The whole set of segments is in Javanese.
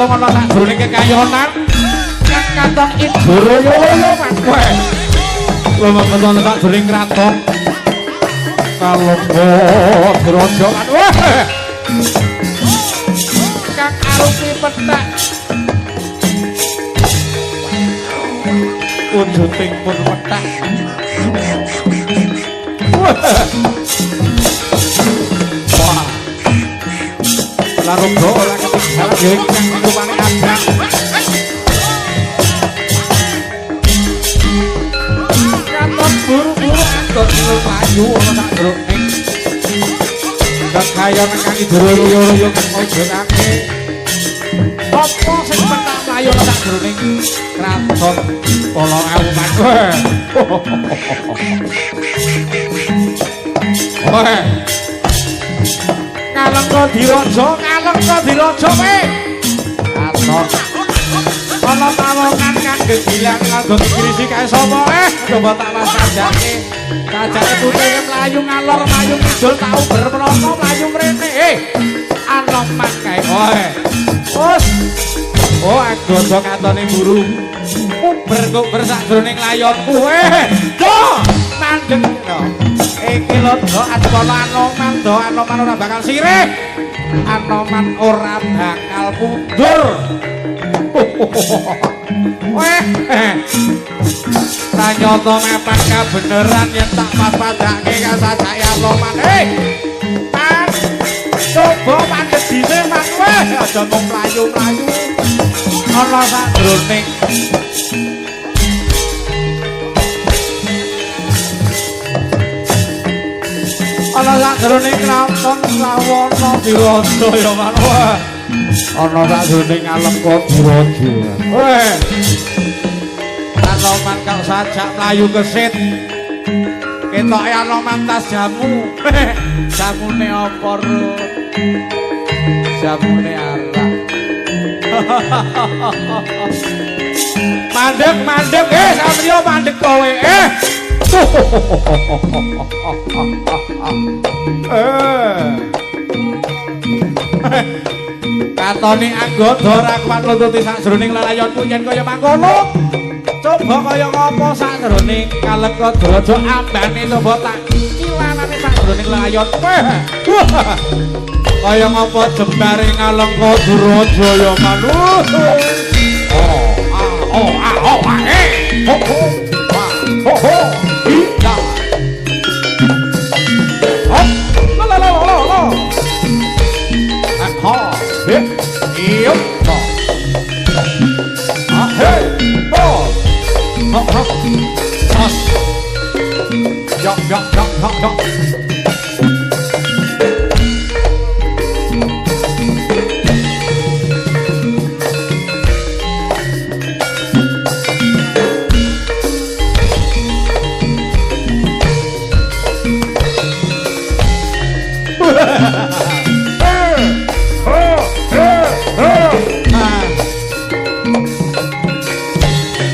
kalung ana sakjroning kekayonan kang katon Indra-Yaya kowe. Kowe mengkono sakjroning kraton Kalengga Grojogan. Wah. Kang arupi petak wujuding pun petak. Wah. Larungga ora ketinggalan ya iki kang rupane abang. Katon buru-buru antot mlayu ana sak jroning kekayonan kang Indra-Yaya kang mujudake. Apa sing petak mlayu ana sak jroning kraton Kala Awuman. Wah. Kalengga diraja kowe. Aton. Ana pawongan kang gegilang nganggo krisi kae sapa coba tak wasajake. Kajake putune mlayu ngalor mlayu kidul tau bermenapa mlayu mrene. Anoman kae. Wes. Oh, anggota katone buru. Kuber sakjroning layonku. Do, mandeg to. Iki lho do Anoman ora bakal sirih. Anoman ora bakal mundur. Weh. Tanyata mepan kabeneran yen tak padake kasajake Anoman. Man. Coba mandeg dise man weh aja mung mlayu-mlayu. Ana sakjroning ana sakjroning kraton Rawana Diraja ya manwa. Ana sakjroning Alengka Diraja. Weh. Anoman kok sajak mlayu kesit. Ketoke Anoman tas jamu. Jamune apa, Rut? Jamune arak. Mandeg Satrio mandeg kowe katone anggota ora kuat nututi sakjroning lalayonku yen kaya mangkono coba kaya ngapa sakjroning Kalengga Draja ambane coba tak kilanane sakjroning lalayonku kaya ngapa jembare Kalengga Draja ya manut.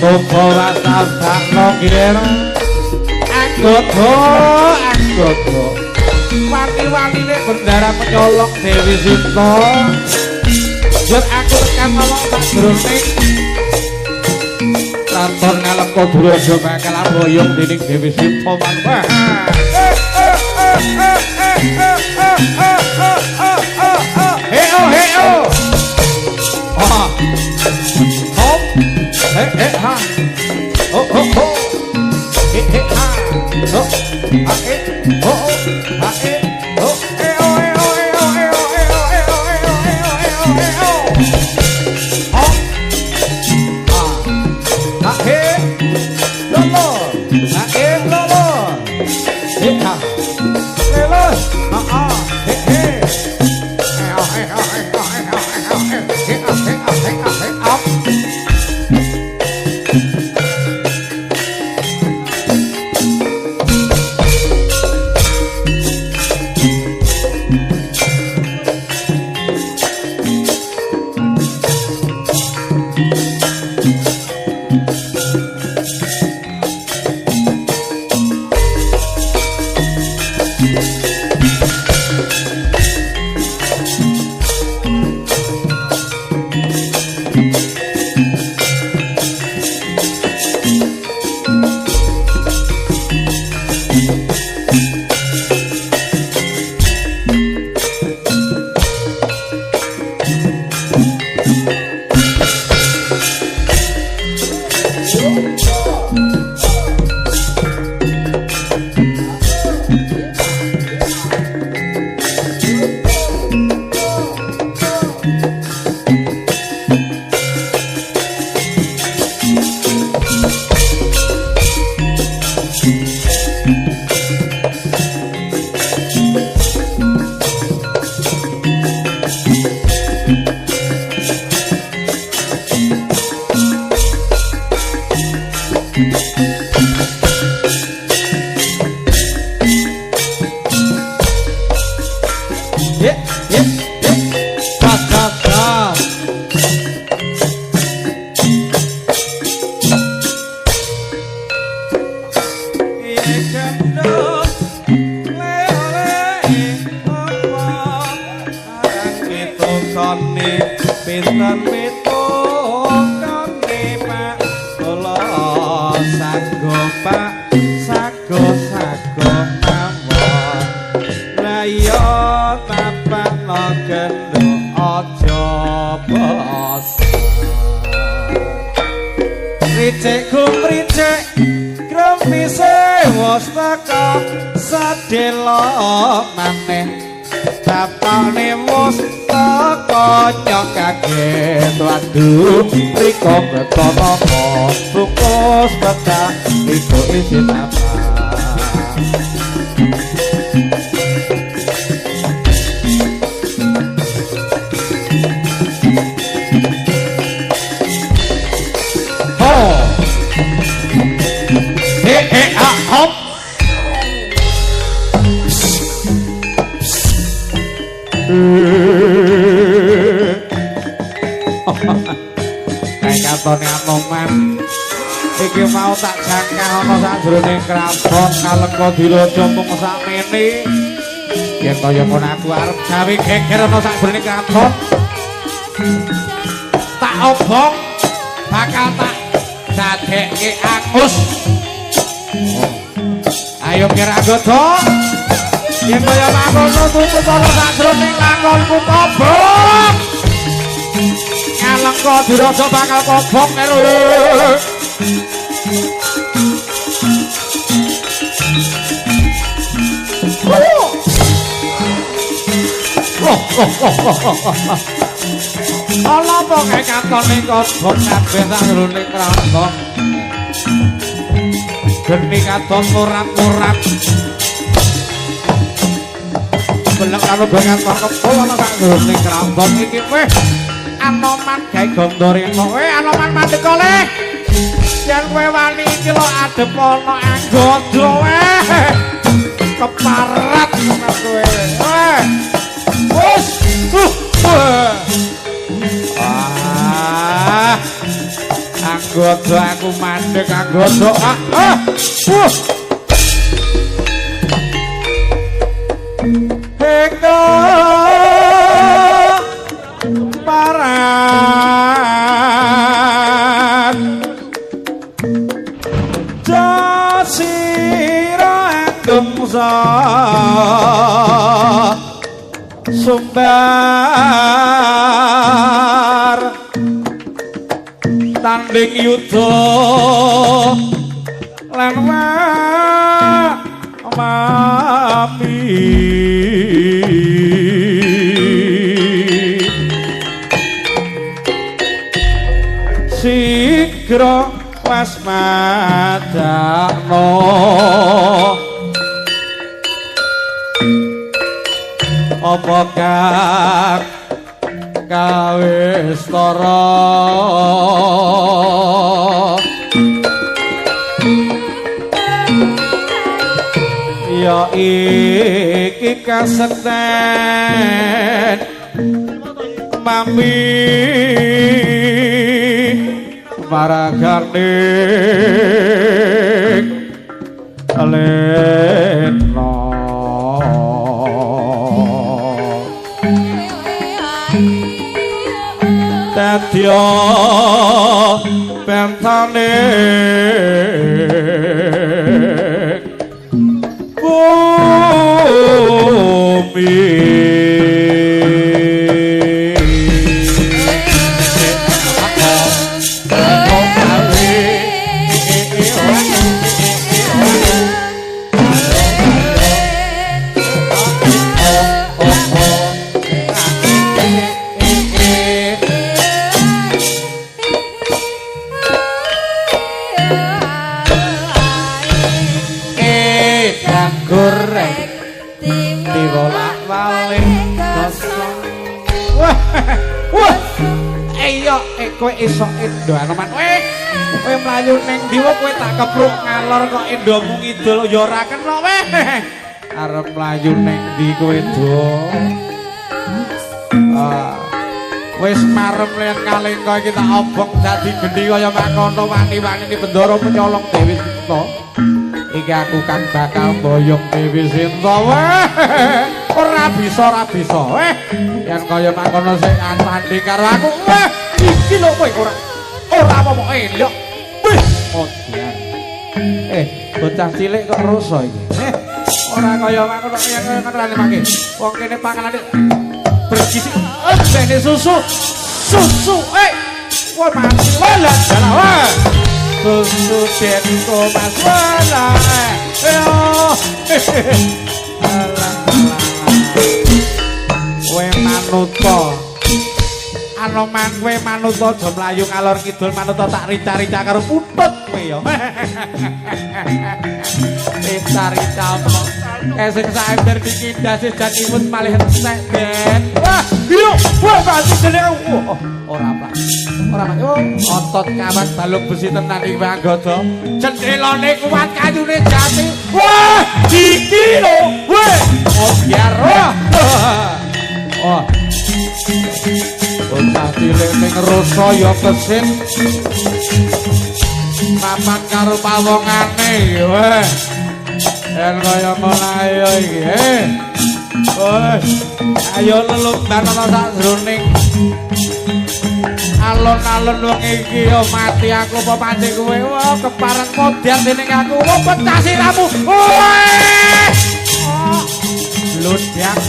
Toko wasabakno kira Anggodo wali-waline bendara penyolong Dewi Sinta yen aku tekan ngomong sakjroning kraton Kalengga Draja bakal aboyong dening Dewi Sinta manwah. Heo ha oh ha Sadelok maneh tapane wis teko nyok kaget waduh riko betana fokus betah iku isin apa hop kayak katone Anoman iki mau tak jangka ana sajroning kraton kalengka dilaja mung sakmene yen kaya ngono aku arep gawe geger ana sajroning kraton tak obong bakal tak dadekke angus ayo kira godho yen kaya mangkono tutup ana sajroning lakonku kobong kalengka diraja bakal kobong karo ala apa kae katone kobong kabeh sajroning kraton geni katon murat-murat belek karo banget kepul ana sajroning kraton iki weh Anoman gawe gondoreno Anoman mandeka le yen kowe wani iki lho adep ana anggodo keparat kowe wis anggodo aku mandek anggodo heko parat jasira enggemsa sumbar tanding yudha lan mami sigra wasmadakno apa kang kawistara ya iki kasekten mami maragane leno dadya pentane kowe iso endo Anoman weh Kowe mlayu ning ndi wae kowe tak kepruk ngalor kok endomu ngidul ya ora kena weh. Arep mlayu ning ndi kowe do? Wis marem len kalengka iki tak obong dadi gendhi kaya makono wani-wani ni Bendara mencolong Dewi Sinta. Iki aku kang bakal mboyong Dewi Sinta weh. Ora bisa weh. Yen kaya makono sing antandi karo aku weh. Iki lho kowe ora apa-apa elok. Wis odian. Bocah cilik kok rusa iki. Ora kaya makono yen ngerane mangke. Wong kene panganane bergizi bene susu wah mati wala wah susu denko mas wala we manuto anoman we manuto aja mlayu ngalor kidul manuto tak rica-rica karo putut kowe ya rica-rica sing saember dikindasi jan imut malih entek ben wah biru wah pasti jeneng ora apa otot kawat balung besi tenan iki anggota jendelane kuat kayune jati wah iki lho weh biar oh bocah cilik ning rasa ya kesin papan karo pawongane weh en kaya ngono ayo iki ayo lelumban ana sak jroning alon-alon wong iki yo mati aku apa pancen kowe wah kepareng modyan dening aku wah pecah siramu blodyak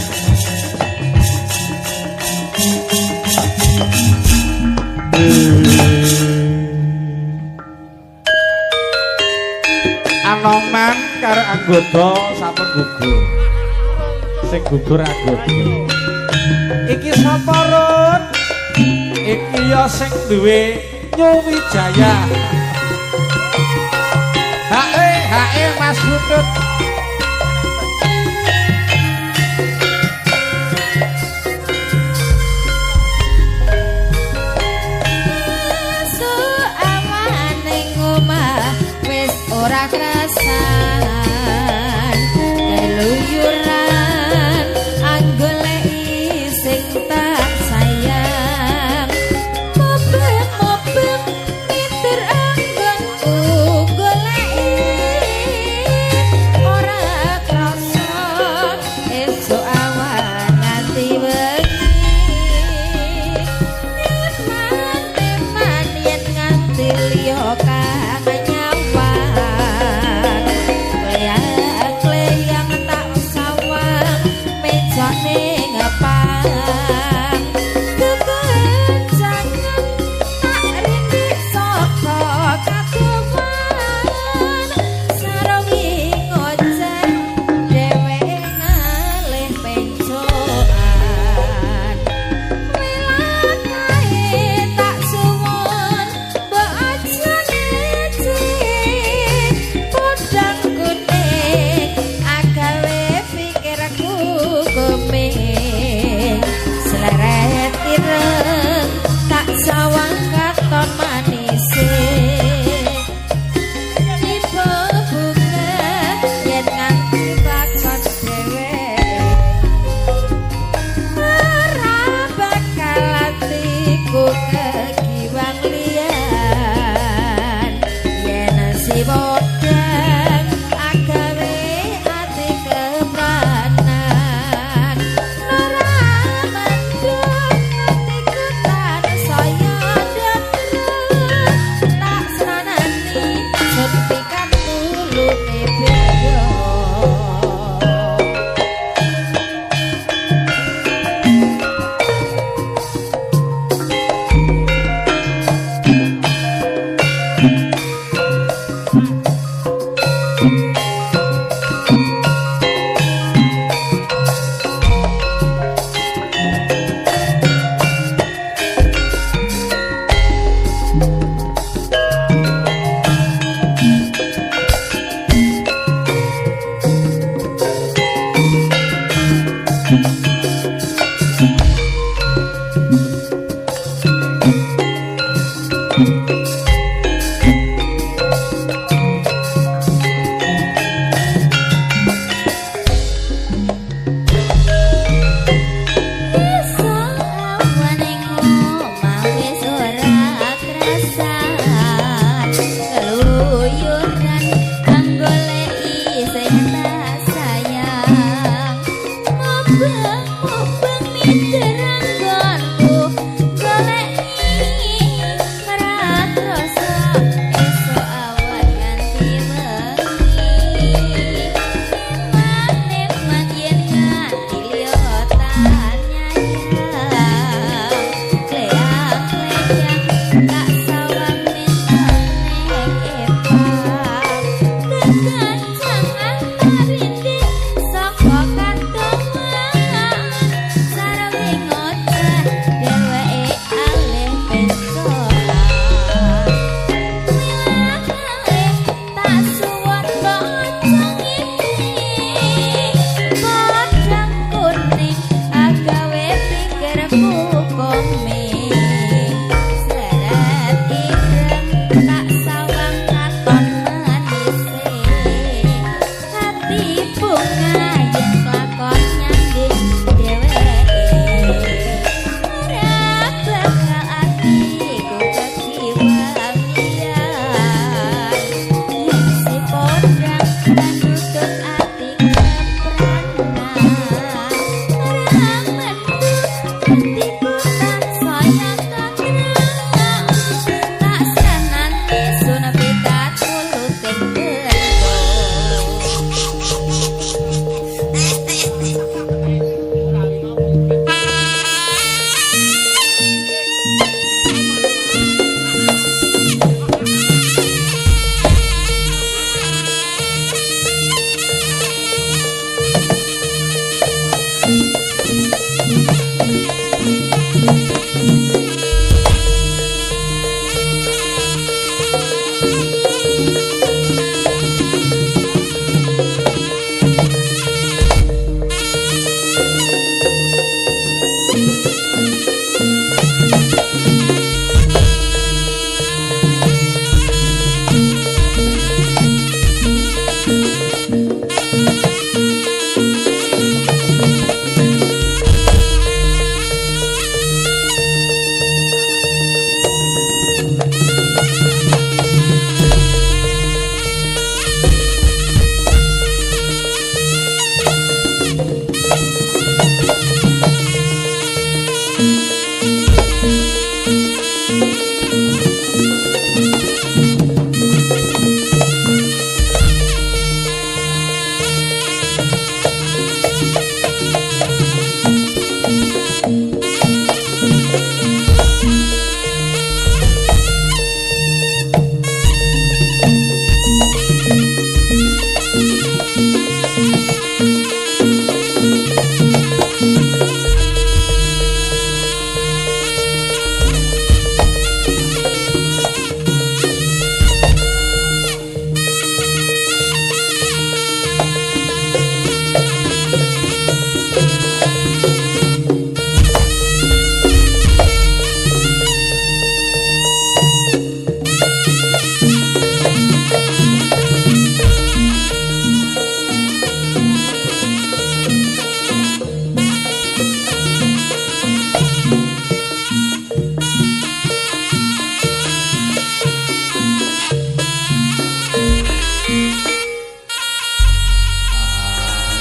Anoman karo anggota sampun gugur. Sing gugur anggota. Iki sapa Run? Iki ya sing duwe Nyuwijaya. Hae Mas Butut. Ora krasan keluyuran anggoleki sing tak sayang mobil mitir anggonku goleki ora krasa esuk awan nganti wengi teman yen nganti liya kang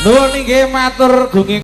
Nuwun inggih matur gunging